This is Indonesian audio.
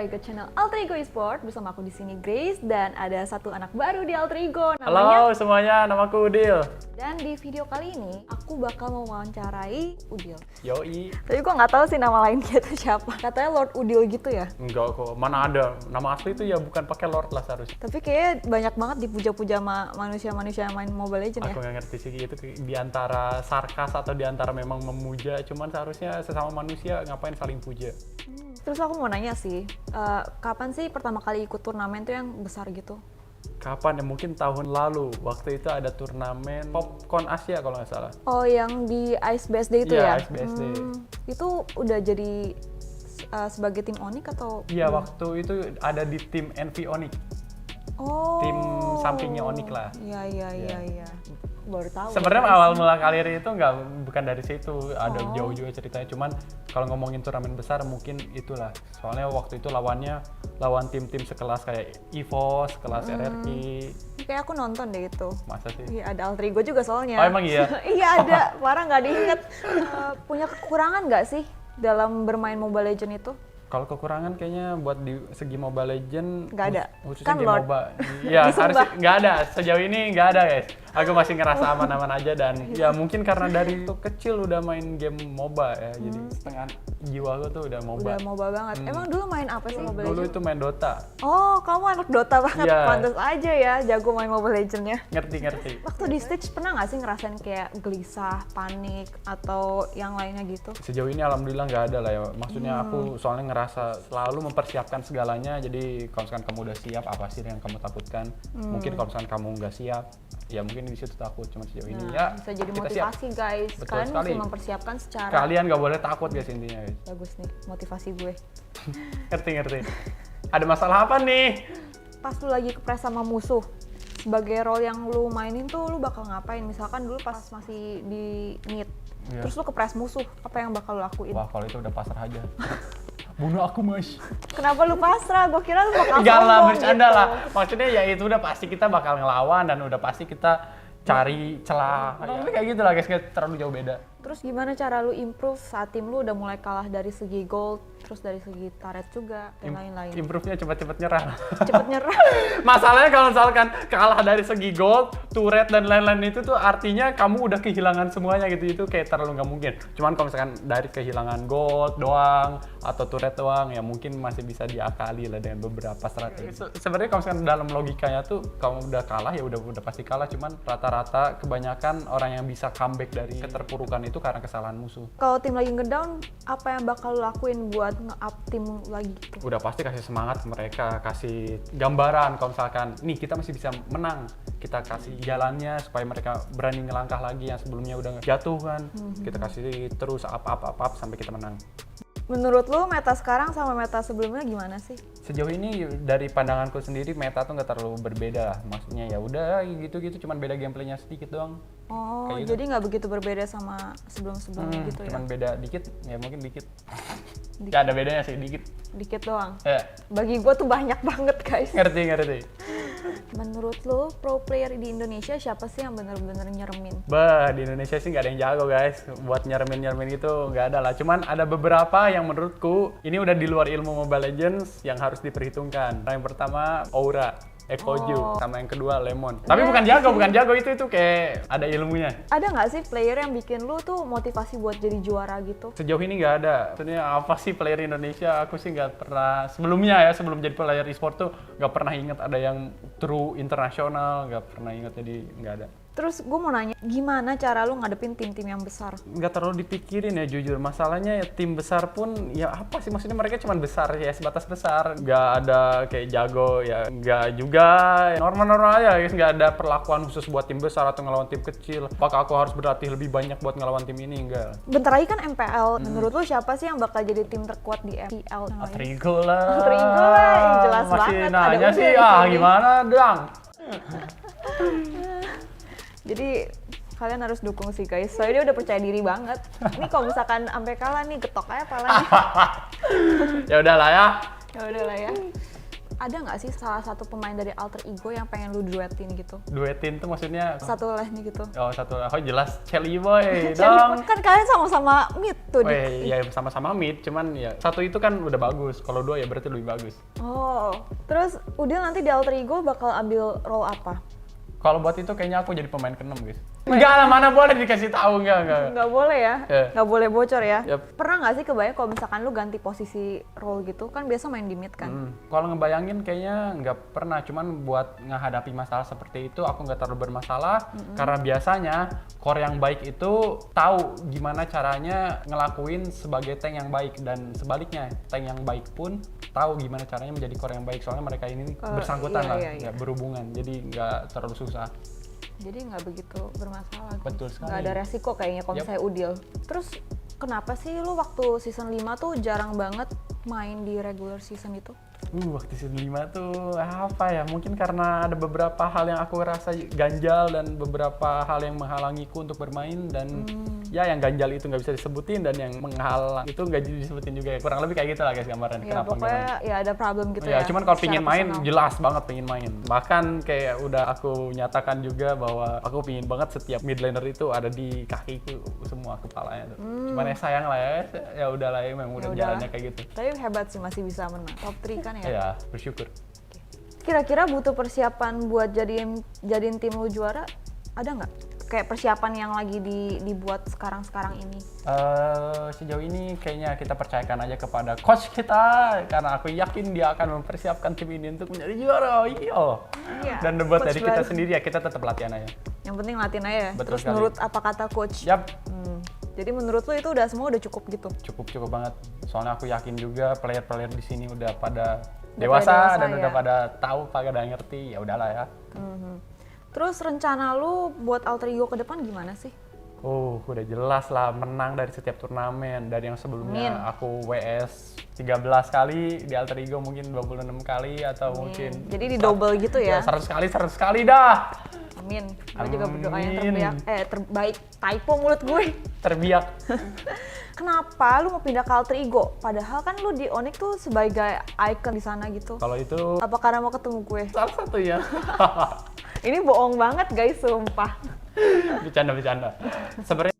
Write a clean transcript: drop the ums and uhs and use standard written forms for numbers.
kembali ke channel Alter Ego Esport bersama aku di sini Grace dan ada satu anak baru di Alter Ego namanya. Halo semuanya, namaku Udil. Dan di video kali ini aku bakal mewawancarai Udil. Yoi. Tapi gue nggak tahu sih nama lain dia itu siapa. Katanya Lord Udil gitu ya? Enggak kok, mana ada. Nama asli itu ya bukan pakai Lord lah seharusnya. Tapi kayaknya banyak banget dipuja-puja sama manusia-manusia yang main Mobile Legends ya. Aku nggak ngerti sih itu di antara sarkas atau di antara memang memuja. Cuman seharusnya sesama manusia ngapain saling puja. Terus aku mau nanya sih, kapan sih pertama kali ikut turnamen tuh yang besar gitu? Kapan ya? Mungkin tahun lalu. Waktu itu ada turnamen Popcorn Asia kalau nggak salah. Oh, yang di Ice BSD itu ya? Iya, Ice BSD. Itu udah jadi sebagai tim Onyx atau? Iya, waktu itu ada di tim Envy Onyx. Oh. Tim sampingnya Onyx lah. Iya. Baru tahu. Sebenarnya awal mula karir itu bukan dari situ, ada jauh juga ceritanya. Cuman kalau ngomongin turnamen besar mungkin itulah. Soalnya waktu itu lawan tim-tim sekelas kayak EVOS, sekelas RRQ. Kayak aku nonton deh itu. Masa sih? Iya, ada Alter Ego juga soalnya. Oh emang iya? Iya ada, parah nggak diinget. Punya kekurangan nggak sih dalam bermain Mobile Legends itu? Kalau kekurangan kayaknya buat di segi Mobile Legends nggak ada. Khususnya Kan game Lord. MOBA. Iya, harusnya nggak ada. Sejauh ini nggak ada, guys. Aku masih ngerasa aman-aman aja dan ya mungkin karena dari kecil udah main game MOBA ya. Jadi setengah jiwa aku tuh udah MOBA. Udah MOBA banget. Emang dulu main apa sih Mobile Dulu Legends? itu main Dota. Oh, kamu anak Dota banget. Iya. Pantes aja ya jago main Mobile Legends-nya. Ngerti. Waktu di stage pernah nggak sih ngerasain kayak gelisah, panik, atau yang lainnya gitu? Sejauh ini alhamdulillah nggak ada lah ya. Maksudnya aku soalnya ngerasa selalu mempersiapkan segalanya. Jadi kalau misalkan kamu udah siap, apa sih yang kamu takutkan? Mungkin kalau misalkan kamu nggak siap, ya mungkin di situ takut. Cuma sejauh ini ya Bisa jadi kita motivasi siap. guys. Betul Kalian sekali. mesti mempersiapkan secara. Kalian nggak boleh takut guys intinya guys. Bagus nih motivasi gue. Ngerti. Ada masalah apa nih? Pas lu lagi kepres sama musuh, sebagai role yang lu mainin tuh lu bakal ngapain? Misalkan dulu pas masih di mid, terus lu kepres musuh, apa yang bakal lu lakuin? Wah kalau itu udah pasrah aja. Bunuh aku mas. Kenapa lu pasrah? Gue kira lu bakal Enggak lah, sombong bercanda gitu. lah. Maksudnya ya itu udah pasti kita bakal ngelawan dan udah pasti kita cari celah. Ya, kayak gitu lah guys, nggak terlalu jauh beda. Terus gimana cara lu improve saat tim lu udah mulai kalah dari segi gold, terus dari segi turret juga, dan lain-lain? Improve-nya cepet-cepet nyerah. Cepet nyerah. Masalahnya kalau misalkan kalah dari segi gold, turret dan lain-lain itu tuh artinya kamu udah kehilangan semuanya gitu. Itu kayak terlalu nggak mungkin. Cuman kalau misalkan dari kehilangan gold doang atau turret doang ya mungkin masih bisa diakali lah dengan beberapa strategi. Sebenarnya kalau misalkan dalam logikanya tuh kamu udah kalah ya udah pasti kalah. Cuman rata-rata kebanyakan orang yang bisa comeback dari keterpurukan itu karena kesalahan musuh. Kalau tim lagi ngedown, apa yang bakal lu lakuin buat nge-up tim lagi gitu? Udah pasti kasih semangat ke mereka, kasih gambaran kalau misalkan nih kita masih bisa menang, kita kasih jalannya supaya mereka berani ngelangkah lagi yang sebelumnya udah jatuh kan. Kita kasih terus up sampai kita menang. Menurut lu meta sekarang sama meta sebelumnya gimana sih? Sejauh ini dari pandanganku sendiri meta tuh nggak terlalu berbeda lah. Maksudnya ya udah gitu-gitu, cuman beda gameplaynya sedikit doang. Oh, Kayak gitu. jadi nggak begitu berbeda sama sebelum-sebelumnya gitu ya? Cuman beda dikit, ya mungkin dikit. Ya ada bedanya sih dikit. Dikit doang. Ya, Bagi gue tuh banyak banget guys. ngerti. Menurut lu pro player di Indonesia siapa sih yang bener-bener nyeremin? Bah, di Indonesia sih nggak ada yang jago guys. Buat nyermin gitu nggak ada lah. Cuman ada beberapa yang menurutku ini udah di luar ilmu Mobile Legends yang harus diperhitungkan. Yang pertama Aura, Ekoju, sama yang kedua Lemon. Tapi bukan jago itu kayak ada ilmunya. Ada nggak sih player yang bikin lu tuh motivasi buat jadi juara gitu? Sejauh ini nggak ada. Maksudnya apa sih player Indonesia? Aku sih nggak pernah sebelumnya ya sebelum jadi player e-sport tuh nggak pernah inget ada yang true internasional, nggak pernah inget jadi nggak ada. Terus gue mau nanya, gimana cara lu ngadepin tim-tim yang besar? Nggak terlalu dipikirin ya jujur. Masalahnya ya tim besar pun ya apa sih maksudnya mereka cuma besar ya sebatas besar. Nggak ada kayak jago ya nggak juga normal-normal aja guys. Nggak ada perlakuan khusus buat tim besar atau ngelawan tim kecil. Apakah aku harus berlatih lebih banyak buat ngelawan tim ini? Enggak. Bentar lagi kan MPL, menurut lu siapa sih yang bakal jadi tim terkuat di MPL? Alter Ego lah. Alter Ego lah, jelas Masih banget. nanya Ada sih, Udil di sini. gimana dong? Jadi kalian harus dukung sih guys, soalnya dia udah percaya diri banget. Ini kalau misalkan sampai kalah nih, getok aja palanya. Ya udahlah ya. Ya udah lah ya. ada nggak sih salah satu pemain dari alter ego yang pengen lu duetin gitu? Duetin tuh maksudnya Satu lehnya gitu. oh satu oh jelas Chelly Boy Jadi dong. kan kalian sama-sama mid tuh Weh, ya sama-sama mid, cuman ya satu itu kan udah bagus. Kalau dua ya berarti lebih bagus. Oh, terus Udil nanti di alter ego bakal ambil role apa? Kalau buat itu kayaknya aku jadi pemain ke-6 guys. Enggak lah, mana boleh dikasih tahu enggak. Nggak boleh ya? Yeah. Nggak boleh bocor ya? Yep. Pernah nggak sih kebayang kalau misalkan lu ganti posisi role gitu? Kan biasa main di mid kan? Kalau ngebayangin kayaknya nggak pernah, cuman buat menghadapi masalah seperti itu aku nggak terlalu bermasalah karena biasanya core yang baik itu tahu gimana caranya ngelakuin sebagai tank yang baik dan sebaliknya tank yang baik pun tahu gimana caranya menjadi core yang baik soalnya mereka ini bersangkutan lah, nggak berhubungan jadi nggak terlalu susah. Jadi nggak begitu bermasalah. Betul sekali. Nggak ada resiko kayaknya kalau misalnya Udil. Terus kenapa sih lu waktu season 5 tuh jarang banget main di regular season itu? Waktu season 5 tuh apa ya? Mungkin karena ada beberapa hal yang aku rasa ganjal dan beberapa hal yang menghalangiku untuk bermain dan ya yang ganjal itu nggak bisa disebutin dan yang menghalang itu nggak disebutin juga ya. Kurang lebih kayak gitu lah guys gambaran. Ya pokoknya ya ada problem gitu ya. ya. Cuman kalau pingin main personal. jelas banget pingin main. Bahkan kayak udah aku nyatakan juga bahwa aku pingin banget setiap mid laner itu ada di kakiku semua kepalanya tuh. Cuman ya sayang lah ya udahlah ya memang udah jalannya kayak gitu. Tapi hebat sih masih bisa menang. Top 3 kan ya. Ya, bersyukur. Kira-kira butuh persiapan buat jadiin tim lu juara? Ada nggak? Kayak persiapan yang lagi dibuat sekarang ini? Sejauh ini kayaknya kita percayakan aja kepada coach kita karena aku yakin dia akan mempersiapkan tim ini untuk menjadi juara. Iya. Dan buat Coach dari kita baru. sendiri ya kita tetap latihan aja. Yang penting latihan aja. Betul Terus sekali. menurut apa kata coach? Yap, Jadi menurut lu itu udah semua udah cukup gitu? cukup banget. Soalnya aku yakin juga player-player di sini udah pada Udah dewasa pada dewasa, dan ya. udah pada tahu, pada ngerti. Ya udahlah ya. Terus rencana lu buat alter ego ke depan gimana sih? Udah jelas lah menang dari setiap turnamen. Dari yang sebelumnya Amin. aku WS 13 kali, di Alter Ego mungkin 26 kali atau mungkin Jadi di double gitu ya? 100 kali dah. Amin. Gue juga berdoa yang Amin. terbaik. Typo mulut gue. Terbiak. Kenapa lu mau pindah ke alter ego? Padahal kan lu di Onyx tuh sebagai icon di sana gitu. Kalau itu Apa karena mau ketemu gue? salah satu ya. Ini bohong banget guys, sumpah. Bercanda. Sebenarnya